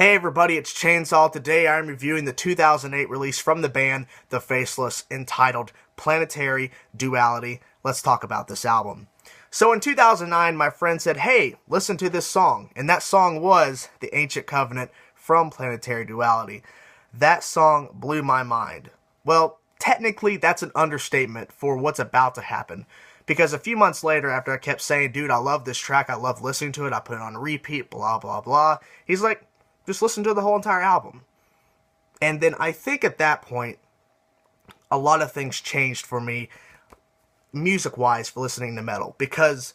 Hey everybody, it's Chainsaw. Today I'm reviewing the 2008 release from the band The Faceless entitled Planetary Duality. Let's talk about this album. So in 2009, my friend said, hey, listen to this song. And that song was The Ancient Covenant from Planetary Duality. That song blew my mind. Well, technically that's an understatement for what's about to happen. Because a few months later, after I kept saying, dude, I love this track, I love listening to it, I put it on repeat, blah, blah, blah, he's like, just listen to the whole entire album. And then I think at that point, a lot of things changed for me, music-wise, for listening to metal. Because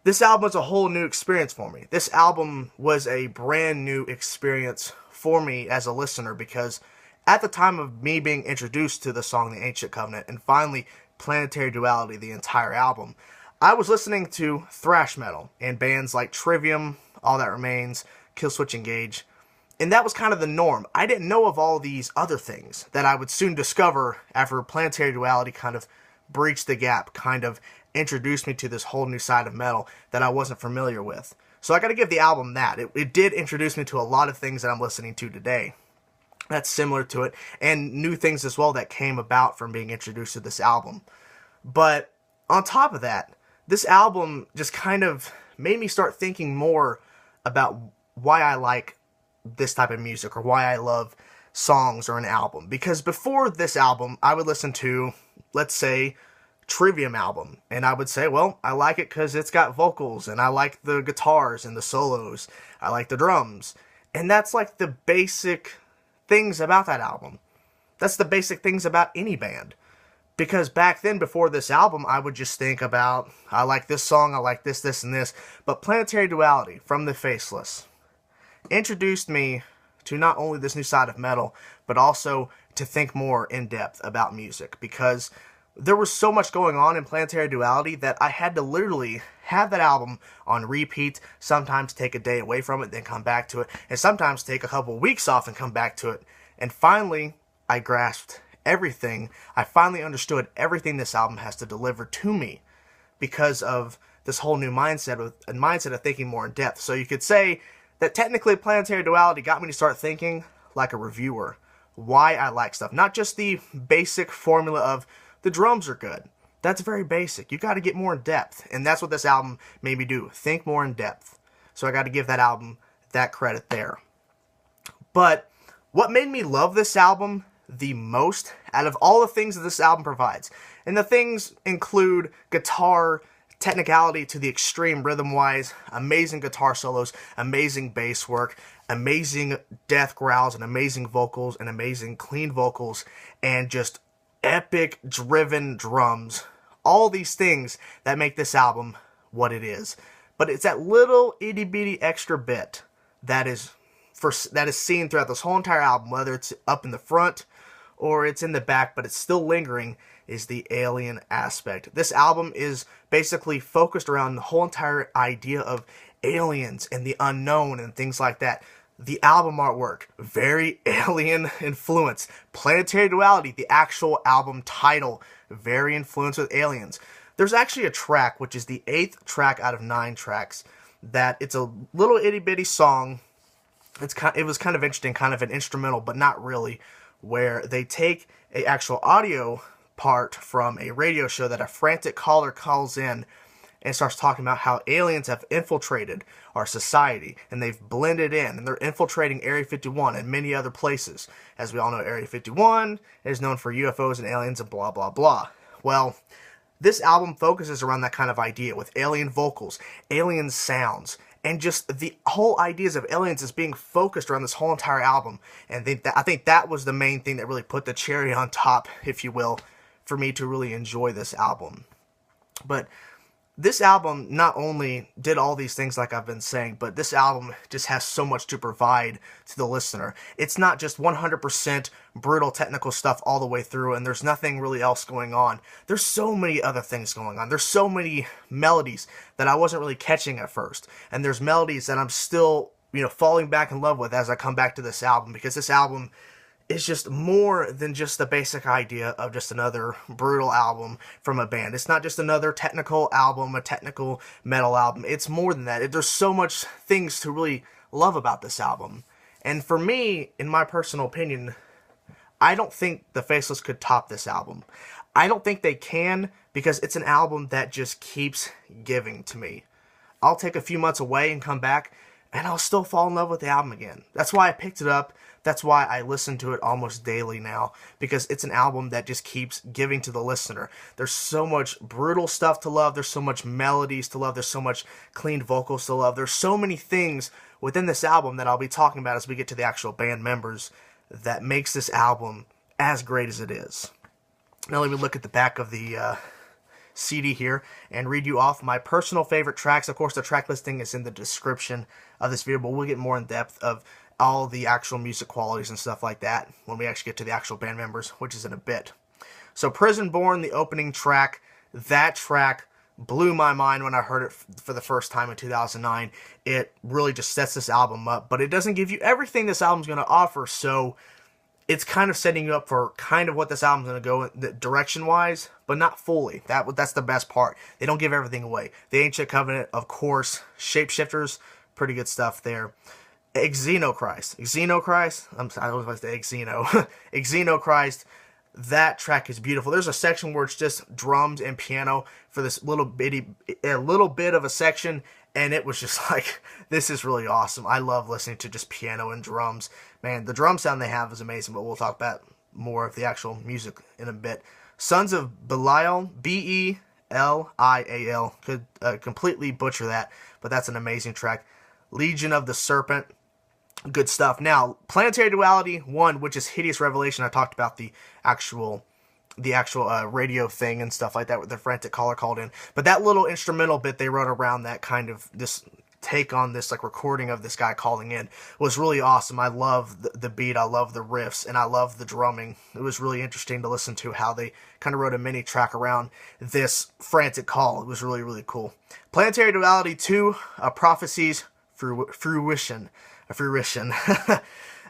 this album was a whole new experience for me. This album was a brand new experience for me as a listener. Because at the time of me being introduced to the song The Ancient Covenant, and finally Planetary Duality, the entire album, I was listening to thrash metal and bands like Trivium, All That Remains, Killswitch Engage, and that was kind of the norm. I didn't know of all these other things that I would soon discover after Planetary Duality kind of breached the gap, kind of introduced me to this whole new side of metal that I wasn't familiar with. So I got to give the album that. It did introduce me to a lot of things that I'm listening to today that's similar to it, and new things as well that came about from being introduced to this album. But on top of that, this album just kind of made me start thinking more about why I like this type of music, or why I love songs or an album. Because before this album, I would listen to, let's say, Trivium album, and I would say, well, I like it because it's got vocals, and I like the guitars and the solos, I like the drums, and that's like the basic things about that album. That's the basic things about any band. Because back then, before this album, I would just think about, I like this song, I like this, this, and this. But Planetary Duality from The Faceless introduced me to not only this new side of metal, but also to think more in depth about music. Because there was so much going on in Planetary Duality that I had to literally have that album on repeat, sometimes take a day away from it, then come back to it, and sometimes take a couple weeks off and come back to it. And finally, I grasped everything. I finally understood everything this album has to deliver to me because of this whole new mindset of thinking more in depth. So you could say that technically Planetary Duality got me to start thinking like a reviewer. Why I like stuff. Not just the basic formula of the drums are good. That's very basic. You got to get more in depth. And that's what this album made me do. Think more in depth. So I got to give that album that credit there. But what made me love this album the most out of all the things that this album provides, and the things include guitar technicality to the extreme rhythm-wise, amazing guitar solos, amazing bass work, amazing death growls, and amazing vocals, and amazing clean vocals, and just epic driven drums. All these things that make this album what it is. But it's that little itty-bitty extra bit that is seen throughout this whole entire album, whether it's up in the front or it's in the back, but it's still lingering, is the alien aspect. This album is basically focused around the whole entire idea of aliens and the unknown and things like that. The album artwork, very alien influenced. Planetary Duality, the actual album title, very influenced with aliens. There's actually a track, which is the 8th track out of 9 tracks, that it's a little itty-bitty song. It was kind of interesting, kind of an instrumental, but not really, where they take an actual audio part from a radio show that a frantic caller calls in and starts talking about how aliens have infiltrated our society, and they've blended in, and they're infiltrating Area 51 and many other places. As we all know, Area 51 is known for UFOs and aliens and blah, blah, blah. Well, this album focuses around that kind of idea with alien vocals, alien sounds, and just the whole ideas of aliens is being focused around this whole entire album. And I think that was the main thing that really put the cherry on top, if you will, for me to really enjoy this album. But this album not only did all these things like I've been saying, but this album just has so much to provide to the listener. It's not just 100% brutal technical stuff all the way through, and there's nothing really else going on. There's so many other things going on. There's so many melodies that I wasn't really catching at first, and there's melodies that I'm still, falling back in love with as I come back to this album, because this album is just more than just the basic idea of just another brutal album from a band. It's not just another technical album, a technical metal album. It's more than that. There's so much things to really love about this album. And for me, in my personal opinion, I don't think the Faceless could top this album. I don't think they can, because it's an album that just keeps giving to me. I'll take a few months away and come back, and I'll still fall in love with the album again. That's why I picked it up. That's why I listen to it almost daily now, because it's an album that just keeps giving to the listener. There's so much brutal stuff to love. There's so much melodies to love. There's so much clean vocals to love. There's so many things within this album that I'll be talking about as we get to the actual band members that makes this album as great as it is. Now let me look at the back of the CD here and read you off my personal favorite tracks. Of course, the track listing is in the description of this video, but we'll get more in depth of all the actual music qualities and stuff like that when we actually get to the actual band members, which is in a bit. So Prison Born, the opening track, that track blew my mind when I heard it for the first time in 2009. It really just sets this album up, but it doesn't give you everything this album's going to offer, so it's kind of setting you up for kind of what this album's going to go in, direction-wise, but not fully. That's the best part. They don't give everything away. The Ancient Covenant, of course. Shapeshifters, pretty good stuff there. XenoChrist. I was about to say Xeno. XenoChrist. That track is beautiful. There's a section where it's just drums and piano for this little bit of a section, and it was just like, this is really awesome. I love listening to just piano and drums. Man, the drum sound they have is amazing, but we'll talk about more of the actual music in a bit. Sons of Belial, Belial. Could completely butcher that, but that's an amazing track. Legion of the Serpent. Good stuff. Now, Planetary Duality 1, which is Hideous Revelation. I talked about the actual radio thing and stuff like that with the frantic caller called in. But that little instrumental bit they wrote around that kind of this take on this like recording of this guy calling in was really awesome. I love the beat, I love the riffs, and I love the drumming. It was really interesting to listen to how they kind of wrote a mini track around this frantic call. It was really, really cool. Planetary Duality 2, Prophecies, Fruition.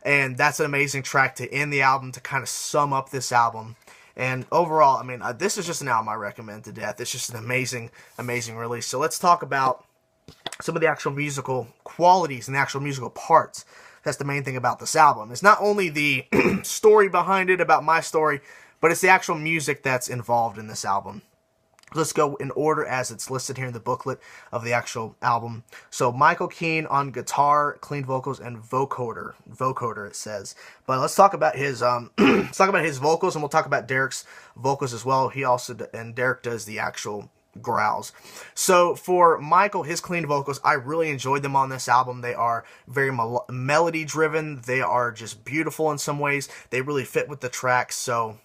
And that's an amazing track to end the album, to kind of sum up this album. And overall, I mean, this is just an album I recommend to death. It's just an amazing, amazing release. So let's talk about some of the actual musical qualities and the actual musical parts. That's the main thing about this album. It's not only the story behind it, about my story, but it's the actual music that's involved in this album. Let's go in order as it's listed here in the booklet of the actual album. So Michael Keene on guitar, clean vocals, and vocoder it says. But let's talk about his vocals, and we'll talk about Derek's vocals as well. And Derek does the actual growls. So for Michael, his clean vocals, I really enjoyed them on this album. They are very melody driven. They are just beautiful in some ways. They really fit with the tracks. So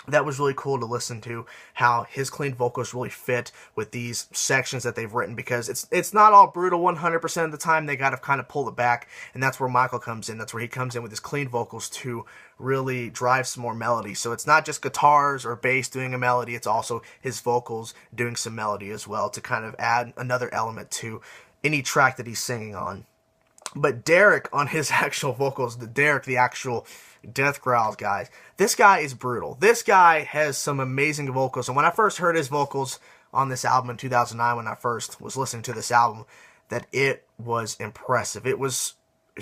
that was really cool to listen to, how his clean vocals really fit with these sections that they've written, because it's not all brutal 100% of the time. They got to kind of pull it back, and that's where Michael comes in. That's where he comes in with his clean vocals to really drive some more melody. So it's not just guitars or bass doing a melody, it's also his vocals doing some melody as well, to kind of add another element to any track that he's singing on. But Derek, on his actual vocals, the actual death growls, guys, this guy is brutal. This guy has some amazing vocals, and when I first heard his vocals on this album in 2009, when I first was listening to this album, that it was impressive. It was,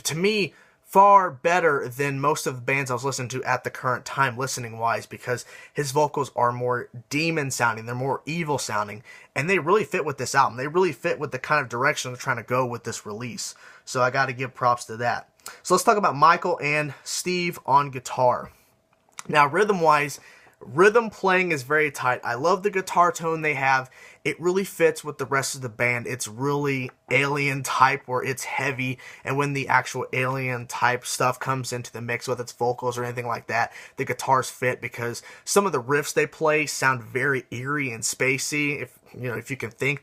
to me, far better than most of the bands I was listening to at the current time, listening-wise, because his vocals are more demon-sounding, they're more evil-sounding, and they really fit with this album. They really fit with the kind of direction they're trying to go with this release. So I got to give props to that. So let's talk about Michael and Steve on guitar. Now, rhythm-wise, rhythm playing is very tight. I love the guitar tone they have. It really fits with the rest of the band. It's really alien type, where it's heavy, and when the actual alien type stuff comes into the mix, whether it's vocals or anything like that, the guitars fit, because some of the riffs they play sound very eerie and spacey. If you can think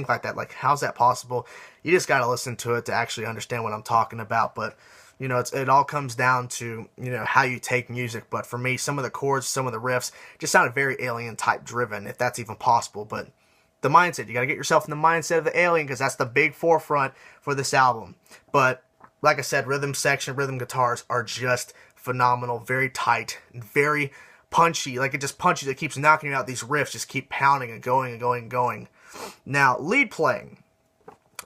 like that, like, how's that possible? You just got to listen to it to actually understand what I'm talking about. But it all comes down to, how you take music. But for me, some of the chords, some of the riffs just sounded very alien type driven, if that's even possible. But the mindset, you got to get yourself in the mindset of the alien, because that's the big forefront for this album. But like I said, rhythm section, rhythm guitars are just phenomenal, very tight, and very punchy. Like, it just punches, it keeps knocking you out. These riffs just keep pounding and going and going and going. Now, lead playing.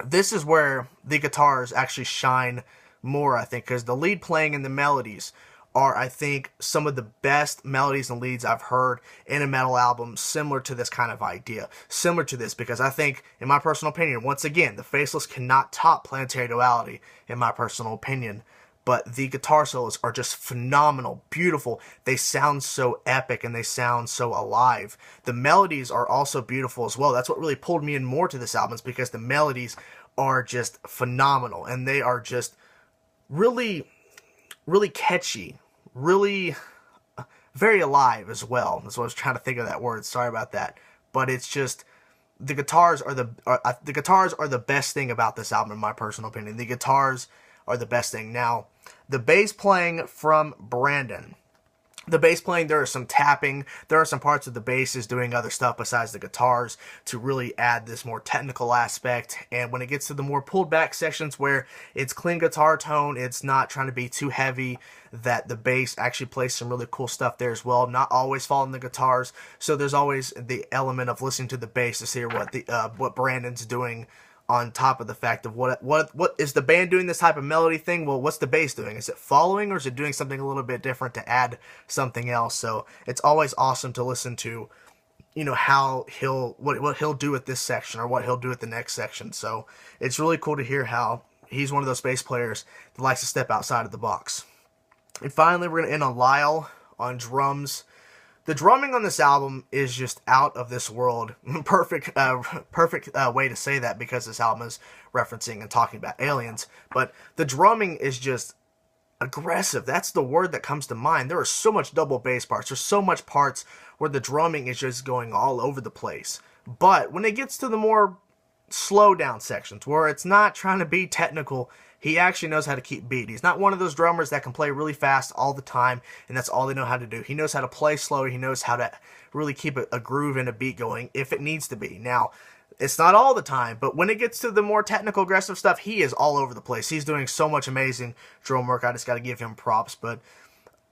This is where the guitars actually shine more, I think, because the lead playing and the melodies are, I think, some of the best melodies and leads I've heard in a metal album similar to this kind of idea. Similar to this, because I think, in my personal opinion, once again, the Faceless cannot top Planetary Duality, in my personal opinion. But the guitar solos are just phenomenal, beautiful. They sound so epic and they sound so alive. The melodies are also beautiful as well. That's what really pulled me in more to this album, is because the melodies are just phenomenal. And they are just really catchy, really very alive as well. That's what I was trying to think of that word. Sorry about that. But it's just, the guitars are the best thing about this album, in my personal opinion. The guitars are the best thing. Now, the bass playing from Brandon. The bass playing, there is some tapping. There are some parts of the bass is doing other stuff besides the guitars to really add this more technical aspect. And when it gets to the more pulled back sections where it's clean guitar tone, it's not trying to be too heavy, that the bass actually plays some really cool stuff there as well. Not always following the guitars. So there's always the element of listening to the bass to hear what Brandon's doing, on top of the fact of what is the band doing this type of melody thing? Well, what's the bass doing? Is it following, or is it doing something a little bit different to add something else? So it's always awesome to listen to, you know, how what he'll do with this section or what he'll do with the next section. So it's really cool to hear how he's one of those bass players that likes to step outside of the box. And finally, we're going to end on Lyle on drums. The drumming on this album is just out of this world. Perfect way to say that, because this album is referencing and talking about aliens. But the drumming is just aggressive. That's the word that comes to mind. There are so much double bass parts. There's so much parts where the drumming is just going all over the place. But when it gets to the more slow down sections, where it's not trying to be technical, he actually knows how to keep beat. He's not one of those drummers that can play really fast all the time, and that's all they know how to do. He knows how to play slow. He knows how to really keep a groove and a beat going if it needs to be. Now, it's not all the time, but when it gets to the more technical, aggressive stuff, he is all over the place. He's doing so much amazing drum work. I just got to give him props. But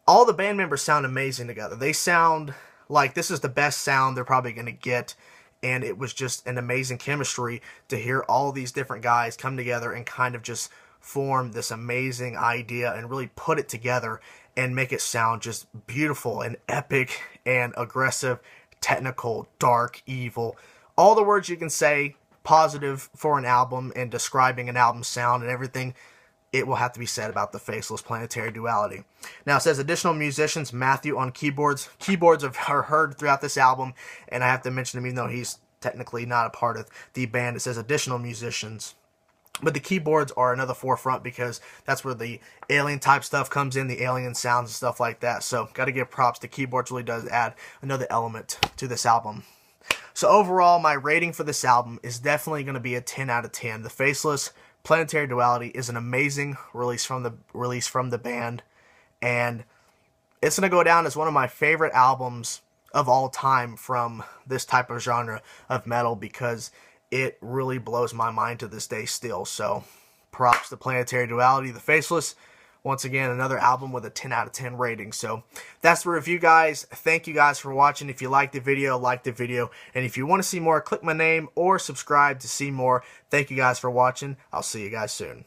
all the band members sound amazing together. They sound like this is the best sound they're probably going to get. And it was just an amazing chemistry to hear all these different guys come together and kind of just form this amazing idea and really put it together and make it sound just beautiful and epic and aggressive, technical, dark, evil. All the words you can say positive for an album and describing an album's sound and everything, it will have to be said about the Faceless-Planetary Duality. Now, it says additional musicians, Matthew on keyboards. Keyboards are heard throughout this album, and I have to mention him even though he's technically not a part of the band. It says additional musicians. But the keyboards are another forefront, because that's where the alien type stuff comes in, the alien sounds and stuff like that. So, got to give props. The keyboards really does add another element to this album. So, overall, my rating for this album is definitely going to be a 10 out of 10. The Faceless-Planetary Duality is an amazing release from the band, and it's going to go down as one of my favorite albums of all time from this type of genre of metal, because it really blows my mind to this day still. So, props to Planetary Duality, the Faceless. Once again, another album with a 10 out of 10 rating. So, that's the review, guys. Thank you guys for watching. If you liked the video, like the video. And if you want to see more, click my name or subscribe to see more. Thank you guys for watching. I'll see you guys soon.